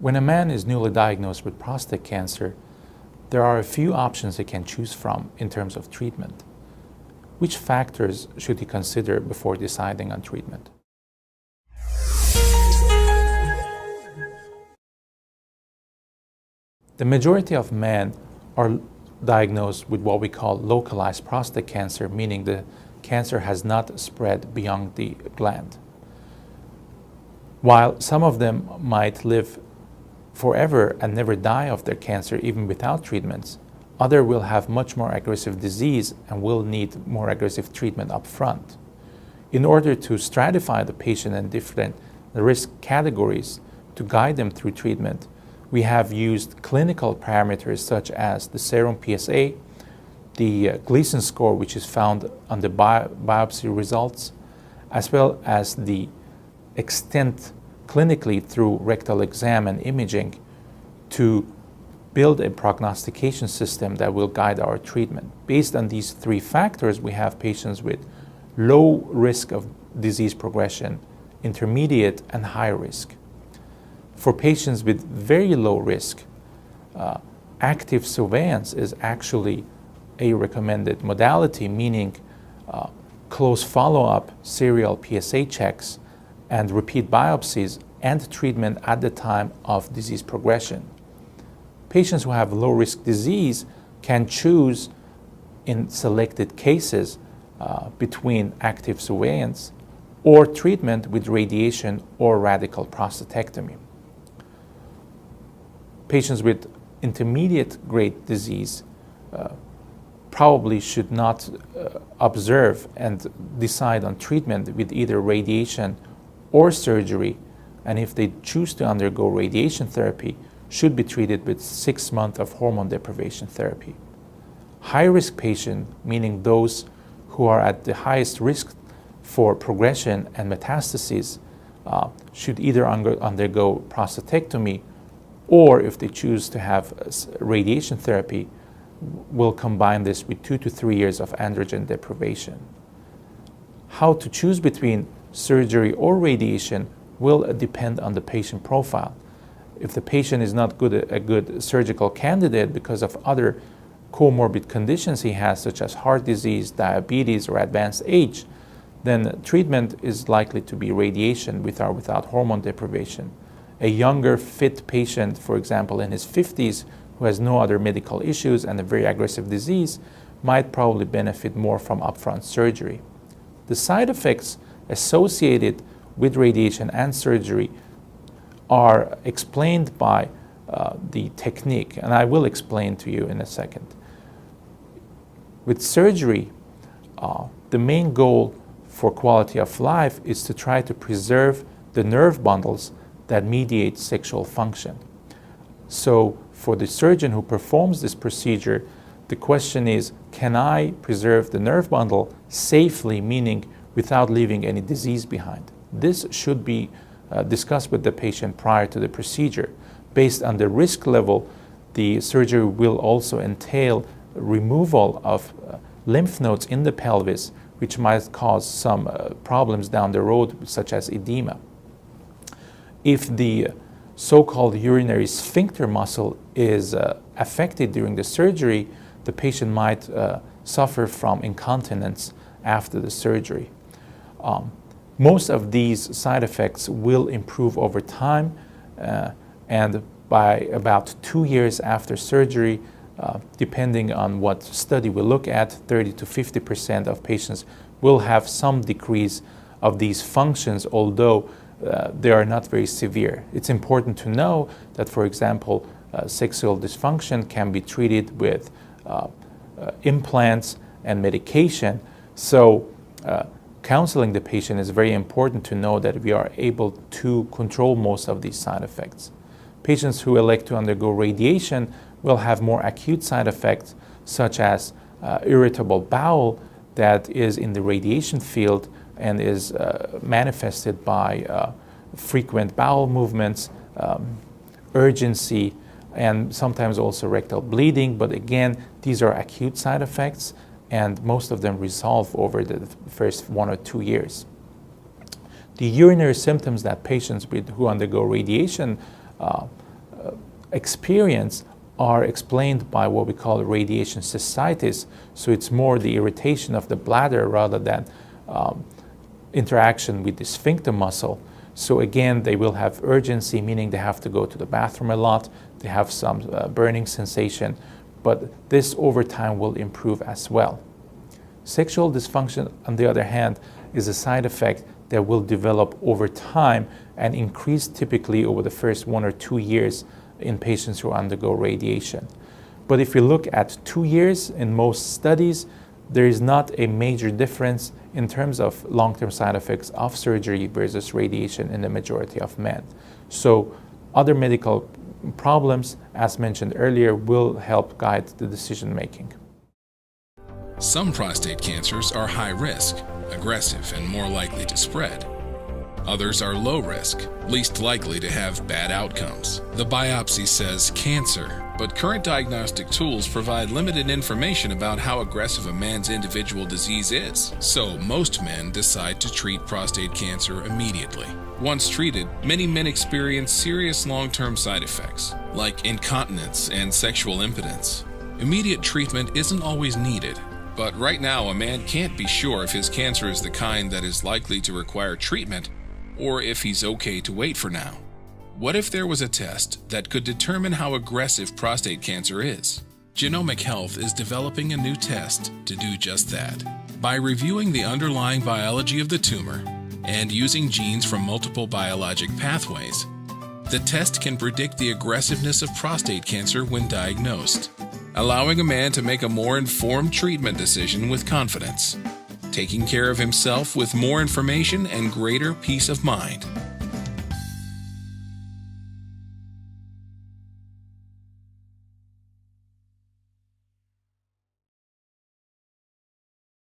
When a man is newly diagnosed with prostate cancer, there are a few options he can choose from in terms of treatment. Which factors should he consider before deciding on treatment? The majority of men are diagnosed with what we call localized prostate cancer, meaning the cancer has not spread beyond the gland. While some of them might live forever and never die of their cancer even without treatments, others will have much more aggressive disease and will need more aggressive treatment up front. In order to stratify the patient in different risk categories to guide them through treatment, we have used clinical parameters such as the serum PSA, the Gleason score, which is found on the biopsy results, as well as the extent clinically through rectal exam and imaging to build a prognostication system that will guide our treatment. Based on these three factors, we have patients with low risk of disease progression, intermediate, and high risk. For patients with very low risk, active surveillance is actually a recommended modality, meaning close follow-up serial PSA checks and repeat biopsies and treatment at the time of disease progression. Patients who have low-risk disease can choose in selected cases between active surveillance or treatment with radiation or radical prostatectomy. Patients with intermediate grade disease probably should not observe and decide on treatment with either radiation or surgery, and if they choose to undergo radiation therapy, should be treated with 6 months of hormone deprivation therapy. High-risk patients, meaning those who are at the highest risk for progression and metastases, should either undergo prostatectomy, or if they choose to have radiation therapy, will combine this with 2 to 3 years of androgen deprivation. How to choose between surgery or radiation will depend on the patient profile. If the patient is not a good surgical candidate because of other comorbid conditions he has, such as heart disease, diabetes, or advanced age, then treatment is likely to be radiation with or without hormone deprivation. A younger, fit patient, for example, in his 50s, who has no other medical issues and a very aggressive disease, might probably benefit more from upfront surgery. The side effects associated with radiation and surgery are explained by the technique, and I will explain to you in a second. With surgery, the main goal for quality of life is to try to preserve the nerve bundles that mediate sexual function. So for the surgeon who performs this procedure, the question is, can I preserve the nerve bundle safely, meaning without leaving any disease behind? This should be discussed with the patient prior to the procedure. Based on the risk level, the surgery will also entail removal of lymph nodes in the pelvis, which might cause some problems down the road, such as edema. If the so-called urinary sphincter muscle is affected during the surgery, the patient might suffer from incontinence after the surgery. Most of these side effects will improve over time, and by about 2 years after surgery, depending on what study we look at, 30 to 50% of patients will have some decrease of these functions, although they are not very severe. It's important to know that, for example, sexual dysfunction can be treated with implants and medication. So counseling the patient is very important to know that we are able to control most of these side effects. Patients who elect to undergo radiation will have more acute side effects, such as irritable bowel that is in the radiation field and is manifested by frequent bowel movements, urgency, and sometimes also rectal bleeding. But again, these are acute side effects, and most of them resolve over the first 1 or 2 years. The urinary symptoms that patients who undergo radiation experience are explained by what we call radiation cystitis. So it's more the irritation of the bladder rather than interaction with the sphincter muscle. So again, they will have urgency, meaning they have to go to the bathroom a lot. They have some burning sensation, but this over time will improve as well. Sexual dysfunction, on the other hand, is a side effect that will develop over time and increase typically over the first 1 or 2 years in patients who undergo radiation. But if you look at 2 years in most studies, there is not a major difference in terms of long-term side effects of surgery versus radiation in the majority of men. So other medical problems, as mentioned earlier, will help guide the decision making. Some prostate cancers are high risk, aggressive, and more likely to spread. Others are low risk, least likely to have bad outcomes. The biopsy says cancer, but current diagnostic tools provide limited information about how aggressive a man's individual disease is. So most men decide to treat prostate cancer immediately. Once treated, many men experience serious long-term side effects, like incontinence and sexual impotence. Immediate treatment isn't always needed. But right now, a man can't be sure if his cancer is the kind that is likely to require treatment or if he's okay to wait for now. What if there was a test that could determine how aggressive prostate cancer is? Genomic Health is developing a new test to do just that. By reviewing the underlying biology of the tumor and using genes from multiple biologic pathways, the test can predict the aggressiveness of prostate cancer when diagnosed, allowing a man to make a more informed treatment decision with confidence, taking care of himself with more information and greater peace of mind.